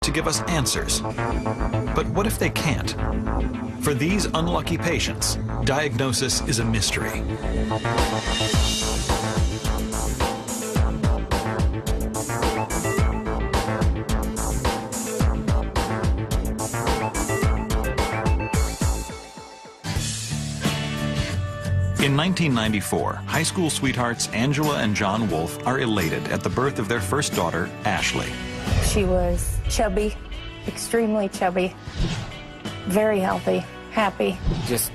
to give us answers. But what if they can't? For these unlucky patients, diagnosis is a mystery. In 1994, high school sweethearts Angela and John Wolfe are elated at the birth of their first daughter, Ashley. She was chubby, extremely chubby, very healthy, happy. Just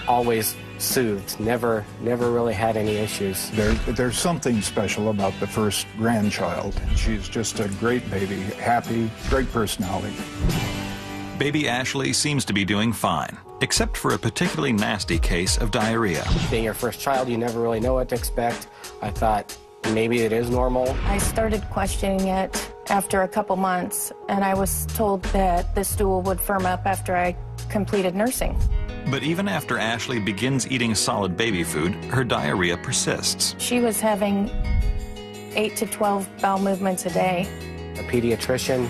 always soothed, never really had any issues. There's something special about the first grandchild. She's just a great baby, happy, great personality. Baby Ashley seems to be doing fine, except for a particularly nasty case of diarrhea. Being your first child, you never really know what to expect. I thought maybe it is normal. I started questioning it after a couple months, and I was told that the stool would firm up after I completed nursing. But even after Ashley begins eating solid baby food, her diarrhea persists. She was having 8 to 12 bowel movements a day. A pediatrician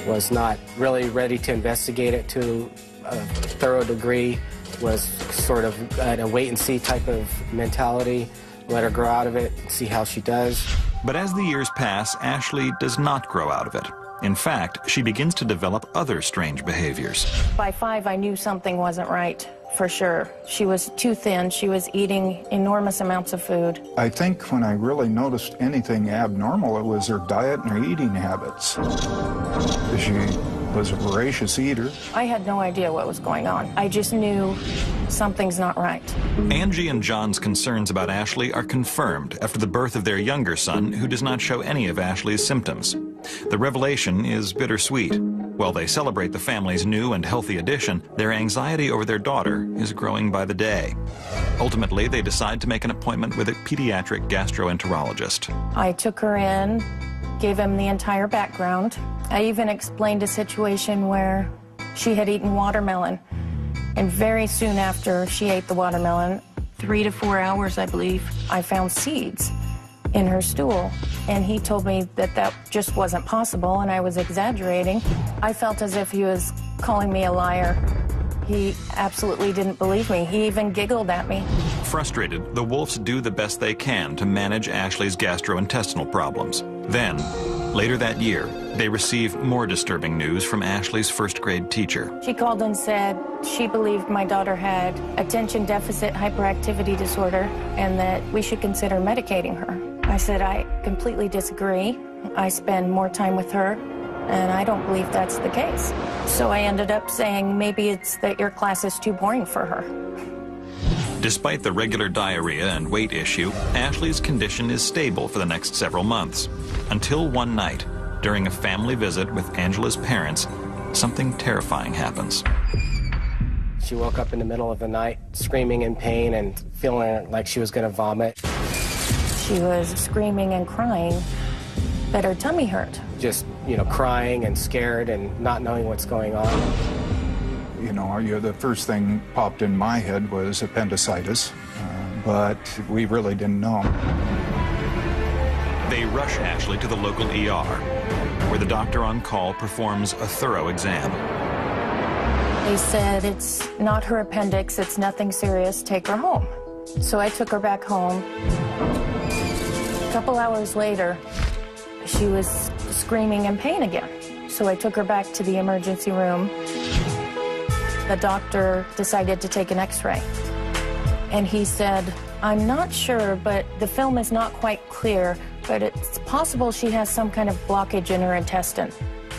was not really ready to investigate it to a thorough degree, was sort of a wait-and-see type of mentality. Let her grow out of it, see how she does. But as the years pass, Ashley does not grow out of it. In fact, she begins to develop other strange behaviors. By 5, I knew something wasn't right, for sure. She was too thin. She was eating enormous amounts of food. I think when I really noticed anything abnormal, it was her diet and her eating habits. She was a voracious eater. I had no idea what was going on. I just knew something's not right. Angie and John's concerns about Ashley are confirmed after the birth of their younger son, who does not show any of Ashley's symptoms. The revelation is bittersweet. While they celebrate the family's new and healthy addition, their anxiety over their daughter is growing by the day. Ultimately, they decide to make an appointment with a pediatric gastroenterologist. I took her in, gave him the entire background. I even explained a situation where she had eaten watermelon, and very soon after she ate the watermelon, 3 to 4 hours, I believe, I found seeds in her stool. And he told me that that just wasn't possible, and I was exaggerating. I felt as if he was calling me a liar. He absolutely didn't believe me. He even giggled at me. Frustrated, the Wolfes do the best they can to manage Ashley's gastrointestinal problems. Then, later that year, they receive more disturbing news from Ashley's first-grade teacher. She called and said she believed my daughter had attention deficit hyperactivity disorder and that we should consider medicating her. I said, I completely disagree. I spend more time with her, and I don't believe that's the case. So I ended up saying maybe it's that your class is too boring for her. Despite the regular diarrhea and weight issue, Ashley's condition is stable for the next several months. Until one night, during a family visit with Angela's parents, something terrifying happens. She woke up in the middle of the night screaming in pain and feeling like she was going to vomit. She was screaming and crying that her tummy hurt. Just, crying and scared and not knowing what's going on. The first thing popped in my head was appendicitis, but we really didn't know. They rush Ashley to the local ER, where the doctor on call performs a thorough exam. They said it's not her appendix, it's nothing serious, take her home. So I took her back home. A couple hours later, she was screaming in pain again. So I took her back to the emergency room. The doctor decided to take an x-ray. And he said, I'm not sure, but the film is not quite clear, but it's possible she has some kind of blockage in her intestine.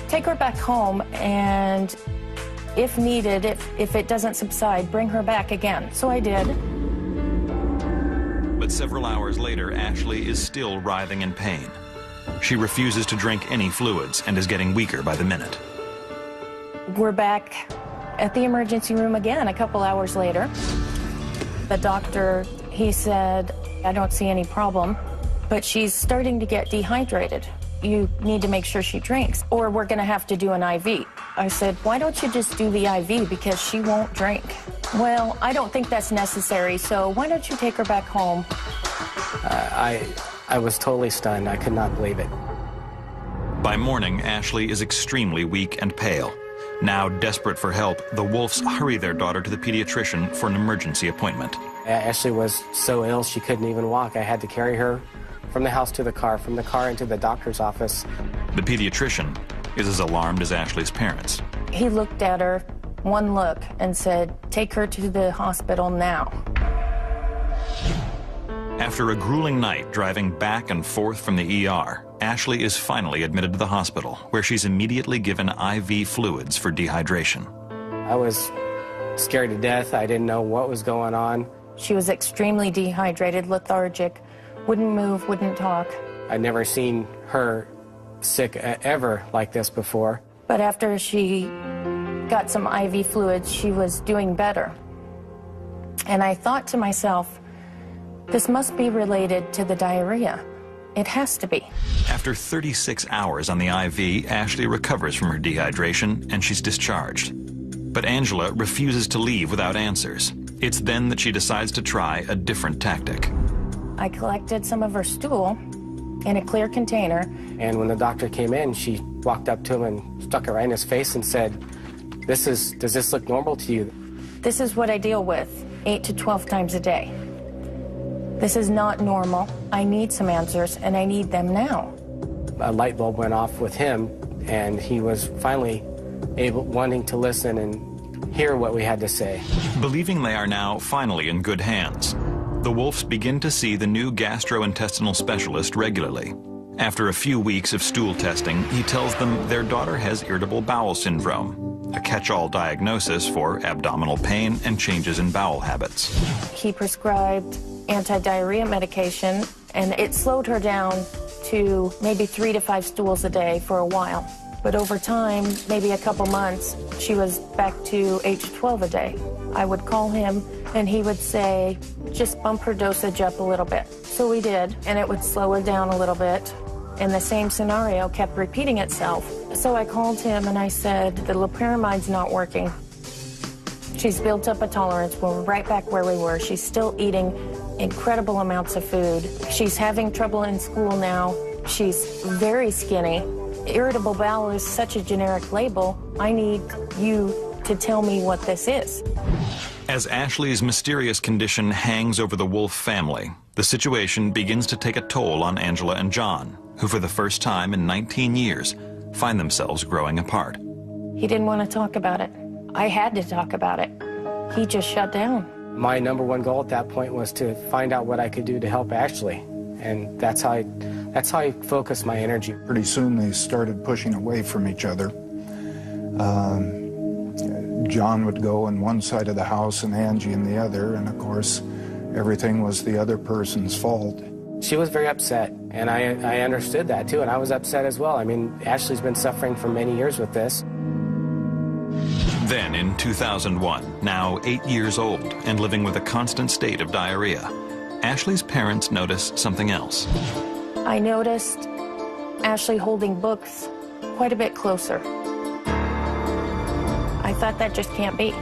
Take her back home, and if needed, if it doesn't subside, bring her back again. So I did. But several hours later, Ashley is still writhing in pain. She refuses to drink any fluids and is getting weaker by the minute. We're back at the emergency room again a couple hours later. The doctor, he said, I don't see any problem, but she's starting to get dehydrated. You need to make sure she drinks, or we're going to have to do an IV. I said, why don't you just do the IV, because she won't drink. Well, I don't think that's necessary, so why don't you take her back home? I was totally stunned. I could not believe it. By morning, Ashley is extremely weak and pale. Now desperate for help, the Wolfs hurry their daughter to the pediatrician for an emergency appointment. Ashley was so ill she couldn't even walk. I had to carry her from the house to the car, from the car into the doctor's office. The pediatrician is as alarmed as Ashley's parents. He looked at her, one look, and said, "Take her to the hospital now." After a grueling night driving back and forth from the ER, Ashley is finally admitted to the hospital, where she's immediately given IV fluids for dehydration. I was scared to death. I didn't know what was going on. She was extremely dehydrated, lethargic, wouldn't move, wouldn't talk. I'd never seen her sick ever like this before. But after she got some IV fluids, she was doing better. And I thought to myself, this must be related to the diarrhea. It has to be. After 36 hours on the IV, Ashley recovers from her dehydration and she's discharged. But Angela refuses to leave without answers. It's then that she decides to try a different tactic. I collected some of her stool in a clear container. And when the doctor came in, she walked up to him and stuck it right in his face and said, does this look normal to you? This is what I deal with 8 to 12 times a day. This is not normal. I need some answers, and I need them now. A light bulb went off with him, and he was finally wanting to listen and hear what we had to say. Believing they are now finally in good hands, the Wolfs begin to see the new gastrointestinal specialist regularly. After a few weeks of stool testing, he tells them their daughter has irritable bowel syndrome, a catch-all diagnosis for abdominal pain and changes in bowel habits. He prescribed anti-diarrhea medication, and it slowed her down to maybe 3 to 5 stools a day for a while. But over time, maybe a couple months, she was back to 8 to 12 a day. I would call him, and he would say, just bump her dosage up a little bit. So we did, and it would slow her down a little bit. And the same scenario kept repeating itself. So I called him, and I said, the loperamide's not working. She's built up a tolerance. We're right back where we were. She's still eating incredible amounts of food. She's having trouble in school now. She's very skinny. Irritable bowel is such a generic label. I need you to tell me what this is. As Ashley's mysterious condition hangs over the Wolf family, the situation begins to take a toll on Angela and John, who for the first time in 19 years find themselves growing apart. He didn't want to talk about it. I had to talk about it. He just shut down. My #1 goal at that point was to find out what I could do to help Ashley, and that's how I focused my energy. Pretty soon they started pushing away from each other. John would go on one side of the house and Angie in the other, and of course everything was the other person's fault. She was very upset, and I understood that too, and I was upset as well. I mean, Ashley's been suffering for many years with this. Then in 2001, now 8 years old and living with a constant state of diarrhea, Ashley's parents notice something else. I noticed Ashley holding books quite a bit closer. I thought that just can't be.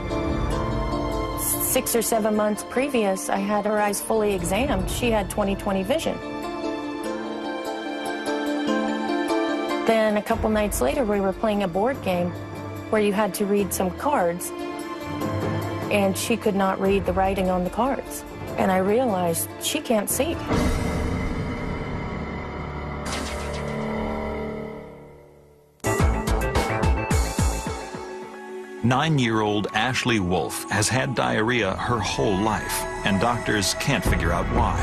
6 or 7 months previous, I had her eyes fully examined. She had 20/20 vision. Then a couple nights later, we were playing a board game where you had to read some cards, and she could not read the writing on the cards. And I realized she can't see. Nine-year-old Ashley Wolf has had diarrhea her whole life, and doctors can't figure out why.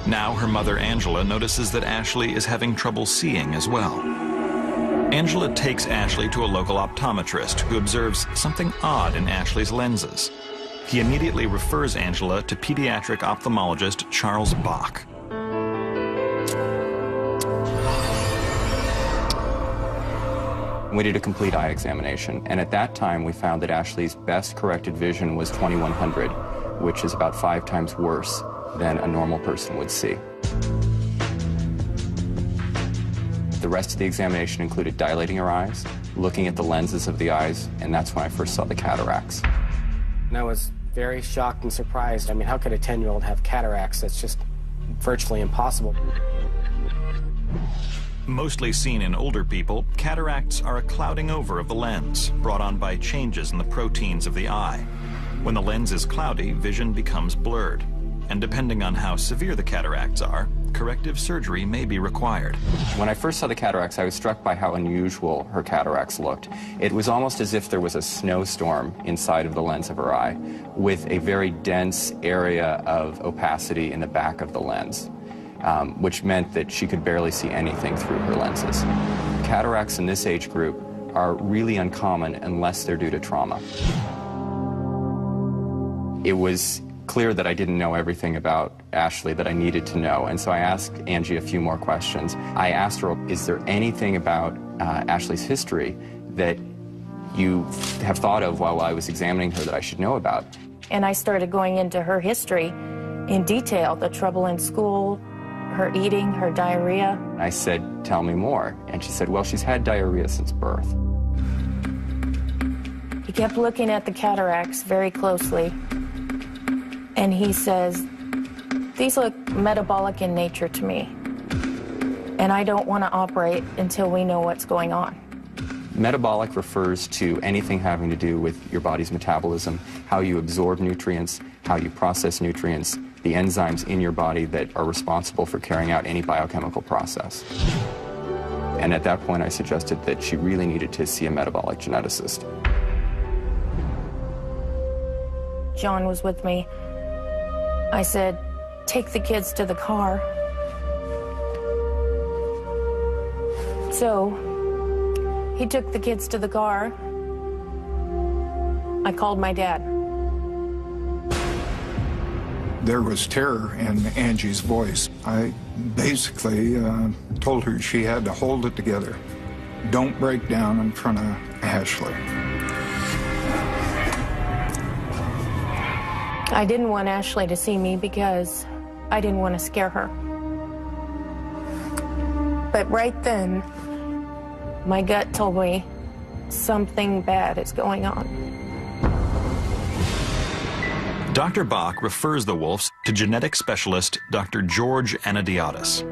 Now her mother Angela notices that Ashley is having trouble seeing as well. Angela takes Ashley to a local optometrist who observes something odd in Ashley's lenses. He immediately refers Angela to pediatric ophthalmologist Charles Bach. We did a complete eye examination, and at that time we found that Ashley's best corrected vision was 2100, which is about 5 times worse than a normal person would see. The rest of the examination included dilating her eyes, looking at the lenses of the eyes, and that's when I first saw the cataracts. And I was very shocked and surprised. I mean, how could a 10-year-old have cataracts? That's just virtually impossible. Mostly seen in older people, cataracts are a clouding over of the lens, brought on by changes in the proteins of the eye. When the lens is cloudy, vision becomes blurred. And depending on how severe the cataracts are, corrective surgery may be required. When I first saw the cataracts, I was struck by how unusual her cataracts looked. It was almost as if there was a snowstorm inside of the lens of her eye, with a very dense area of opacity in the back of the lens, which meant that she could barely see anything through her lenses. Cataracts in this age group are really uncommon unless they're due to trauma. It was clear that I didn't know everything about Ashley that I needed to know, and so I asked Angie a few more questions. I asked her, is there anything about Ashley's history that you have thought of while I was examining her that I should know about? And I started going into her history in detail, the trouble in school, her eating, her diarrhea. I said, tell me more. And she said, well, she's had diarrhea since birth. He kept looking at the cataracts very closely. And he says, these look metabolic in nature to me, and I don't want to operate until we know what's going on. Metabolic refers to anything having to do with your body's metabolism, how you absorb nutrients, how you process nutrients, the enzymes in your body that are responsible for carrying out any biochemical process. And at that point, I suggested that she really needed to see a metabolic geneticist. John was with me. I said, take the kids to the car. So he took the kids to the car. I called my dad. There was terror in Angie's voice. I basically told her she had to hold it together. Don't break down in front of Ashley. I didn't want Ashley to see me because I didn't want to scare her. But right then, my gut told me something bad is going on. Dr. Bach refers the Wolfs to genetic specialist Dr. George Anadiotis.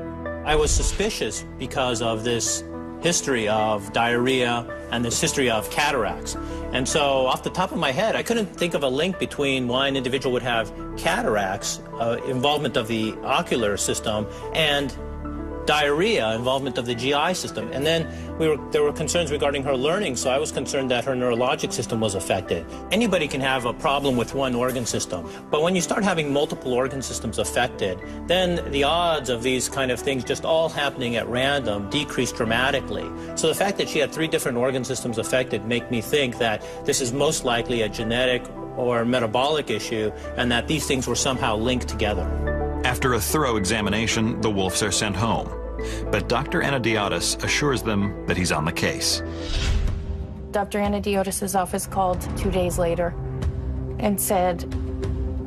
I was suspicious because of this history of diarrhea and this history of cataracts. And so off the top of my head, I couldn't think of a link between why an individual would have cataracts, involvement of the ocular system, and diarrhea, involvement of the GI system. And then there were concerns regarding her learning, so I was concerned that her neurologic system was affected. Anybody can have a problem with one organ system, but when you start having multiple organ systems affected, then the odds of these kind of things just all happening at random decrease dramatically. So the fact that she had 3 different organ systems affected make me think that this is most likely a genetic or metabolic issue, and that these things were somehow linked together. After a thorough examination, the Wolfs are sent home. But Dr. Anadiotis assures them that he's on the case. Dr. Anadiotis' office called 2 days later and said,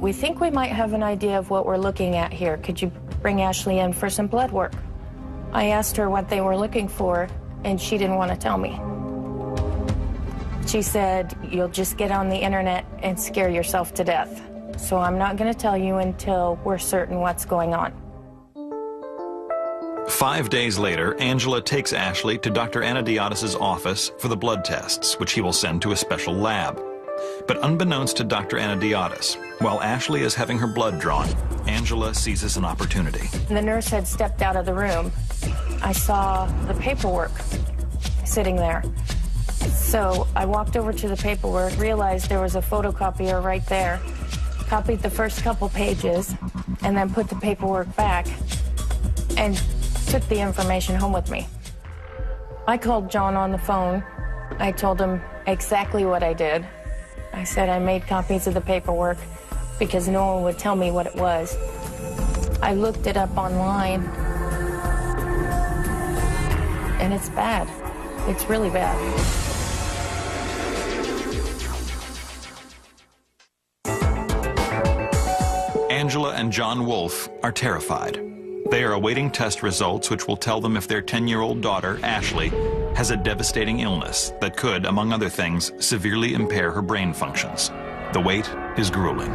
we think we might have an idea of what we're looking at here. Could you bring Ashley in for some blood work? I asked her what they were looking for, and she didn't want to tell me. She said, you'll just get on the internet and scare yourself to death. So I'm not going to tell you until we're certain what's going on. 5 days later, Angela takes Ashley to Dr. Anadiotis' office for the blood tests, which he will send to a special lab. But unbeknownst to Dr. Anadiotis, while Ashley is having her blood drawn, Angela seizes an opportunity. The nurse had stepped out of the room. I saw the paperwork sitting there. So I walked over to the paperwork, realized there was a photocopier right there, copied the first couple pages, and then put the paperwork back and took the information home with me. I called John on the phone. I told him exactly what I did. I said I made copies of the paperwork because no one would tell me what it was. I looked it up online, and it's bad. It's really bad. Angela and John Wolf are terrified. They are awaiting test results which will tell them if their 10-year-old daughter, Ashley, has a devastating illness that could, among other things, severely impair her brain functions. The wait is grueling.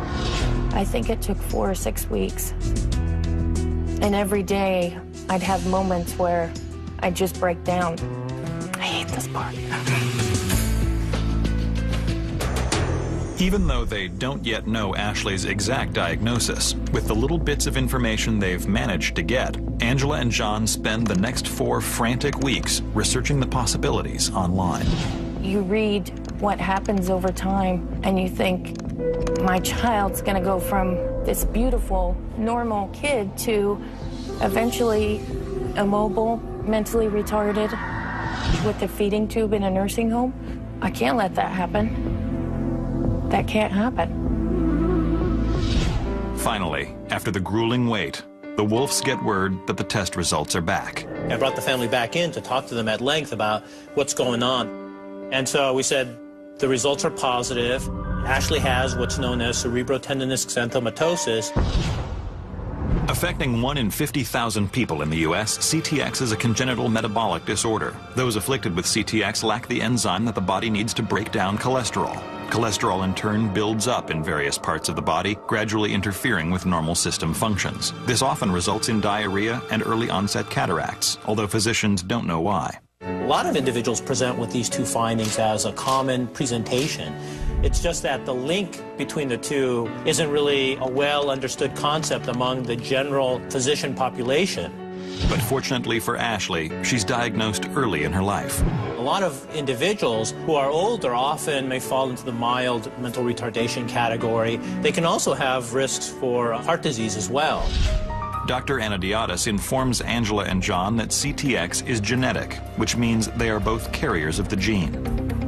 I think it took 4 or 6 weeks. And every day I'd have moments where I just break down. I hate this part. Even though they don't yet know Ashley's exact diagnosis, with the little bits of information they've managed to get, Angela and John spend the next 4 frantic weeks researching the possibilities online. You read what happens over time, and you think, my child's gonna go from this beautiful, normal kid to eventually immobile, mentally retarded, with a feeding tube in a nursing home. I can't let that happen. That can't happen. Finally, after the grueling wait, the Wolfs get word that the test results are back. I brought the family back in to talk to them at length about what's going on. And so we said, the results are positive. Ashley has what's known as Cerebrotendinous Xanthomatosis. Affecting 1 in 50,000 people in the U.S., CTX is a congenital metabolic disorder. Those afflicted with CTX lack the enzyme that the body needs to break down cholesterol. Cholesterol, in turn, builds up in various parts of the body, gradually interfering with normal system functions. This often results in diarrhea and early-onset cataracts, although physicians don't know why. A lot of individuals present with these two findings as a common presentation. It's just that the link between the two isn't really a well-understood concept among the general physician population. But fortunately for Ashley, she's diagnosed early in her life. A lot of individuals who are older often may fall into the mild mental retardation category. They can also have risks for heart disease as well. Dr. Xanthomatosis informs Angela and John that CTX is genetic, which means they are both carriers of the gene.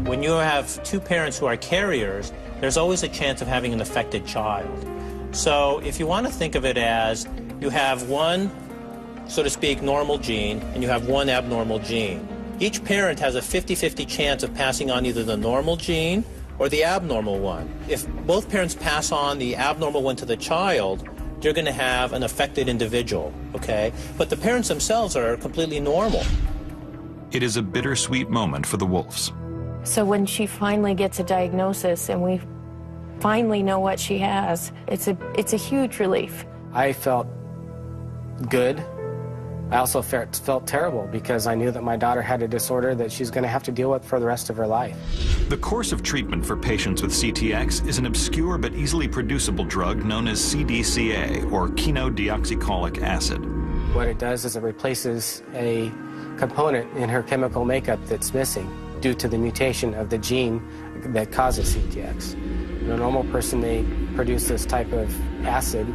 When you have two parents who are carriers, there's always a chance of having an affected child. So if you want to think of it as you have one, so to speak, normal gene, and you have one abnormal gene. Each parent has a 50-50 chance of passing on either the normal gene or the abnormal one. If both parents pass on the abnormal one to the child, you're going to have an affected individual, okay? But the parents themselves are completely normal. It is a bittersweet moment for the Wolfs. So when she finally gets a diagnosis and we finally know what she has, it's a huge relief. I felt good. I also felt terrible because I knew that my daughter had a disorder that she's going to have to deal with for the rest of her life. The course of treatment for patients with CTX is an obscure but easily producible drug known as CDCA, or chenodeoxycholic acid. What it does is it replaces a component in her chemical makeup that's missing due to the mutation of the gene that causes CTX. In a normal person, they produce this type of acid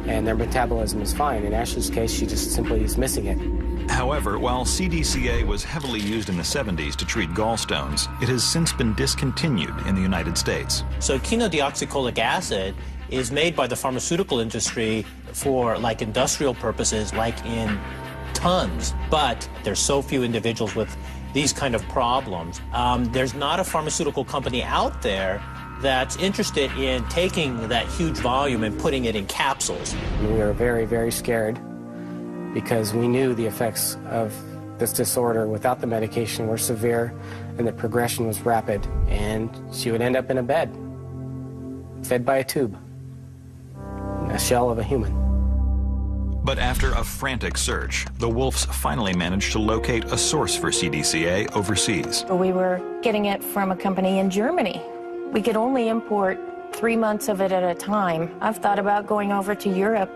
and their metabolism is fine. In Ashley's case, she just simply is missing it. However, while CDCA was heavily used in the 70s to treat gallstones, it has since been discontinued in the United States. So chenodeoxycholic acid is made by the pharmaceutical industry for like industrial purposes, like in tons, but there's so few individuals with these kind of problems. There's not a pharmaceutical company out there that's interested in taking that huge volume and putting it in capsules. We were very, very scared because we knew the effects of this disorder without the medication were severe and the progression was rapid, and she would end up in a bed, fed by a tube, a shell of a human. But after a frantic search, the Wolfs finally managed to locate a source for CDCA overseas. We were getting it from a company in Germany. We could only import 3 months of it at a time. I've thought about going over to Europe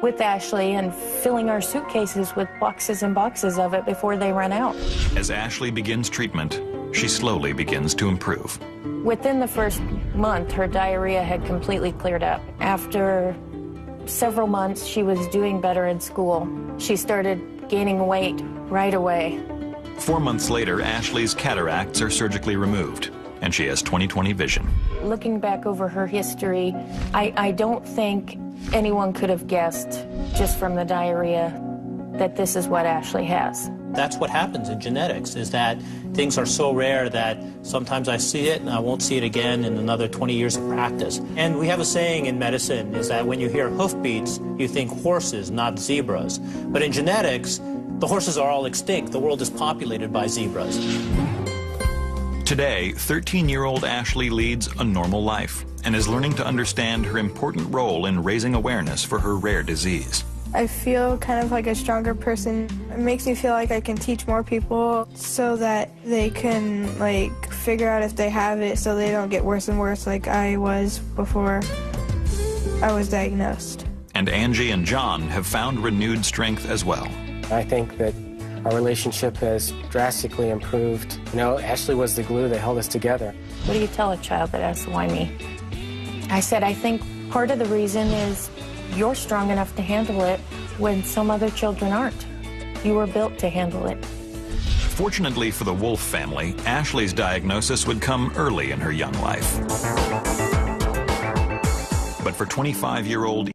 with Ashley and filling our suitcases with boxes and boxes of it before they run out. As Ashley begins treatment, she slowly begins to improve. Within the first month, her diarrhea had completely cleared up. After several months, she was doing better in school. She started gaining weight right away. 4 months later, Ashley's cataracts are surgically removed, and she has 20/20 vision. Looking back over her history, I don't think anyone could have guessed, just from the diarrhea, that this is what Ashley has. That's what happens in genetics, is that things are so rare that sometimes I see it and I won't see it again in another 20 years of practice. And we have a saying in medicine is that when you hear hoofbeats, you think horses, not zebras. But in genetics, the horses are all extinct. The world is populated by zebras. Today, 13-year-old Ashley leads a normal life and is learning to understand her important role in raising awareness for her rare disease. I feel kind of like a stronger person. It makes me feel like I can teach more people so that they can like figure out if they have it so they don't get worse and worse like I was before I was diagnosed. And Angie and John have found renewed strength as well. I think that our relationship has drastically improved. You know, Ashley was the glue that held us together. What do you tell a child that asks why me? I said, I think part of the reason is you're strong enough to handle it when some other children aren't. You were built to handle it. Fortunately for the Wolf family, Ashley's diagnosis would come early in her young life. But for 25-year-old